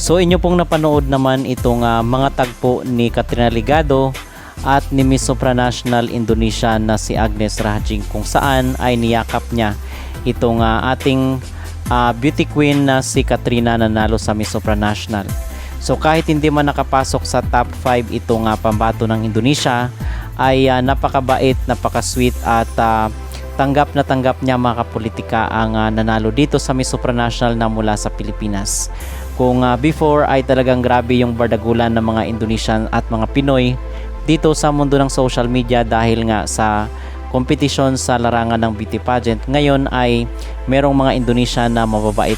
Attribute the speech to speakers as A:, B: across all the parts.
A: So inyo pong napanood naman itong mga tagpo ni Katrina Ligado at ni Miss Supranational Indonesia na si Agnes Rahajing, kung saan ay niyakap niya itong ating beauty queen na si Katrina na nanalo sa Miss Supranational. So kahit hindi man nakapasok sa top 5 itong pambato ng Indonesia, ay napakabait, napakasweet at tanggap na tanggap niya mga kapolitika ang nanalo dito sa Miss Supranational na mula sa Pilipinas. Kung before ay talagang grabe yung bardagulan ng mga Indonesian at mga Pinoy dito sa mundo ng social media dahil nga sa kompetisyon sa larangan ng beauty pageant, ngayon ay merong mga Indonesian na mababait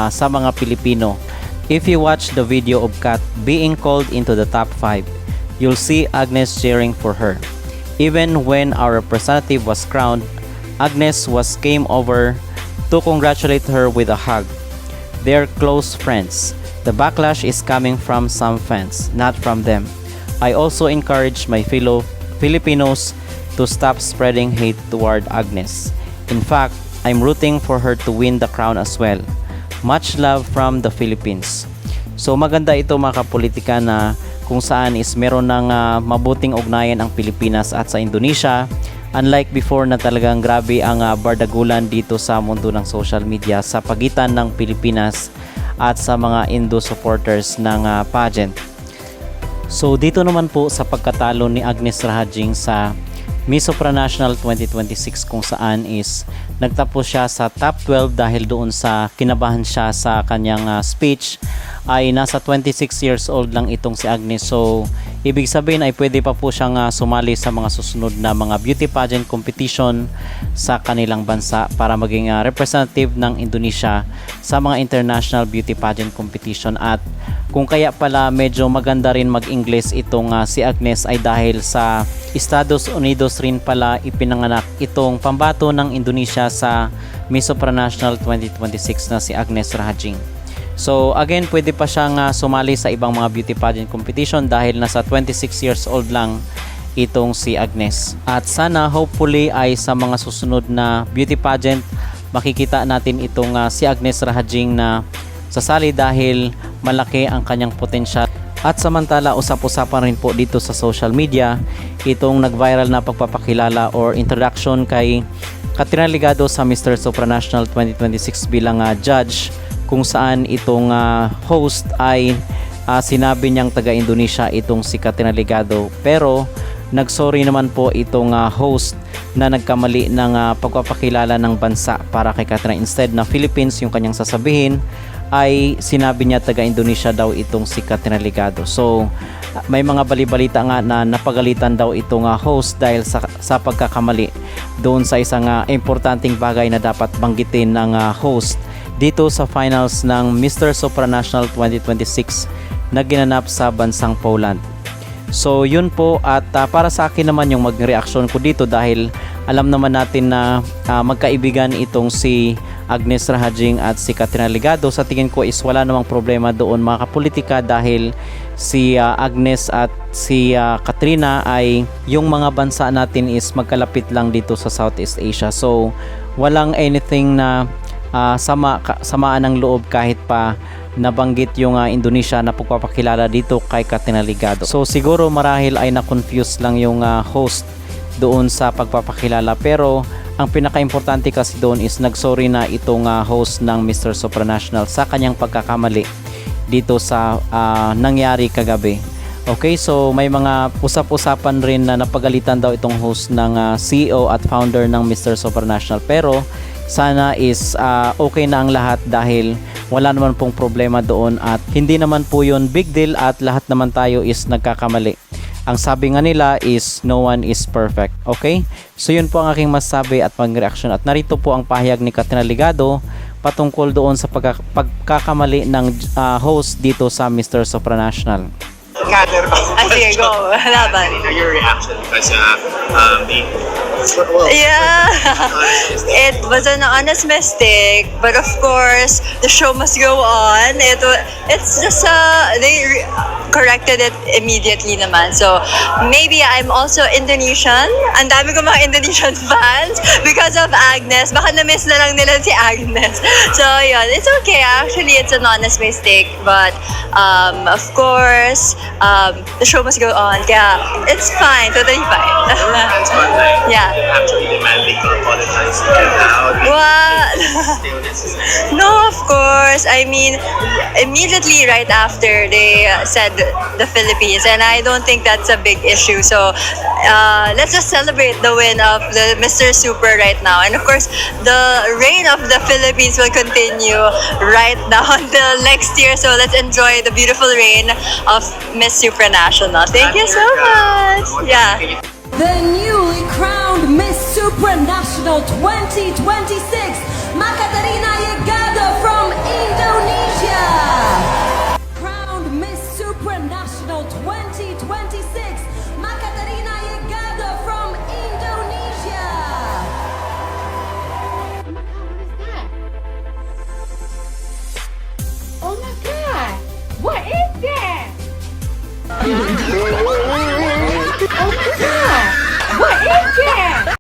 A: sa mga Pilipino. If you watch the video of Kat being called into the top 5, you'll see Agnes cheering for her. Even when our representative was crowned, Agnes came over to congratulate her with a hug. They're close friends. The backlash is coming from some fans, not from them. I also encourage my fellow Filipinos to stop spreading hate toward Agnes. In fact, I'm rooting for her to win the crown as well. Much love from the Philippines. So maganda ito mga kapolitika na kung saan is meron ng mabuting ugnayan ang Pilipinas at sa Indonesia. Unlike before na talagang grabe ang bardagulan dito sa mundo ng social media sa pagitan ng Pilipinas at sa mga Indo supporters ng pageant. So dito naman po sa pagkatalo ni Agnes Rahajing sa Miss Supranational 2026, kung saan is nagtapos siya sa top 12 dahil doon sa kinabahan siya sa kanyang speech, ay nasa 26 years old lang itong si Agnes. So ibig sabihin ay pwede pa po siyang sumali sa mga susunod na mga beauty pageant competition sa kanilang bansa para maging representative ng Indonesia sa mga international beauty pageant competition. At kung kaya pala medyo maganda rin mag-English itong si Agnes ay dahil sa Estados Unidos rin pala ipinanganak itong pambato ng Indonesia sa Miss Supranational 2026 na si Agnes Rahajing. So again, pwede pa siyang sumali sa ibang mga beauty pageant competition dahil nasa 26 years old lang itong si Agnes. At sana hopefully ay sa mga susunod na beauty pageant makikita natin itong si Agnes Rahajing na sasali dahil malaki ang kanyang potensyal. At samantala, usap-usapan rin po dito sa social media itong nag-viral na pagpapakilala or introduction kay Katrina Ligado sa Mr. Supranational 2026 bilang judge, kung saan itong host ay sinabi niyang taga-Indonesia itong si Katrina Ligado, pero nagsorry naman po itong host na nagkamali ng pagpapakilala ng bansa para kay Katrina. Instead na Philippines yung kanyang sasabihin, ay sinabi niya taga-Indonesia daw itong si Katrina Ligado. So may mga balibalita nga na napagalitan daw itong host dahil sa pagkakamali doon sa isang importanteng bagay na dapat banggitin ng host dito sa finals ng Mr. Supranational 2026 na ginanap sa bansang Poland. So yun po, at para sa akin naman yung mag-reaction ko dito dahil alam naman natin na magkaibigan itong si Agnes Rahajing at si Katrina Ligado. Sa tingin ko is wala namang problema doon mga kapolitika dahil si Agnes at si Katrina ay yung mga bansa natin is magkalapit lang dito sa Southeast Asia. So walang anything na samaan ng loob kahit pa nabanggit yung Indonesia na pagpapakilala dito kay Katrina Ligado. So siguro marahil ay na-confuse lang yung host doon sa pagpapakilala, pero ang pinaka-importante kasi doon is nagsorry na itong host ng Mr. Supranational sa kanyang pagkakamali dito sa nangyari kagabi. Okay, so may mga usap-usapan rin na napagalitan daw itong host ng CEO at founder ng Mr. Supranational, pero sana is okay na ang lahat dahil wala naman pong problema doon at hindi naman po yun big deal at lahat naman tayo is nagkakamali. Ang sabi nga nila is no one is perfect. Okay? So yun po ang aking masabi at pag-reaction, at narito po ang pahayag ni Katrina Ligado patungkol doon sa pagkakamali ng host dito sa Mr. Supranational.
B: Sige, go. Laban.
C: Your reaction because
B: Well,
C: Yeah, it was an honest mistake, but of course the show must go on. It's just they corrected it immediately naman. So maybe I'm also Indonesian. Ang dami ko mga Indonesian fans because of Agnes. Baka na-miss na lang nila si Agnes. So yun, it's okay. Actually, it's an honest mistake, but of course the show must go on. Kaya it's fine, totally fine.
B: fans were like
C: Yeah.
B: actually demanding to apologize to get out.
C: What?
B: Still necessary.
C: No, of course. I mean, immediately right after they said the Philippines, and I don't think that's a big issue. So let's just celebrate the win of the Mr. Super right now. And of course, the reign of the Philippines will continue right now until next year. So let's enjoy the beautiful reign of Miss Supranational. Thank you so much. Yeah.
D: The newly crowned Miss Supranational 2026, Makatarina Yegado from Indonesia. Crowned Miss Supranational 2026,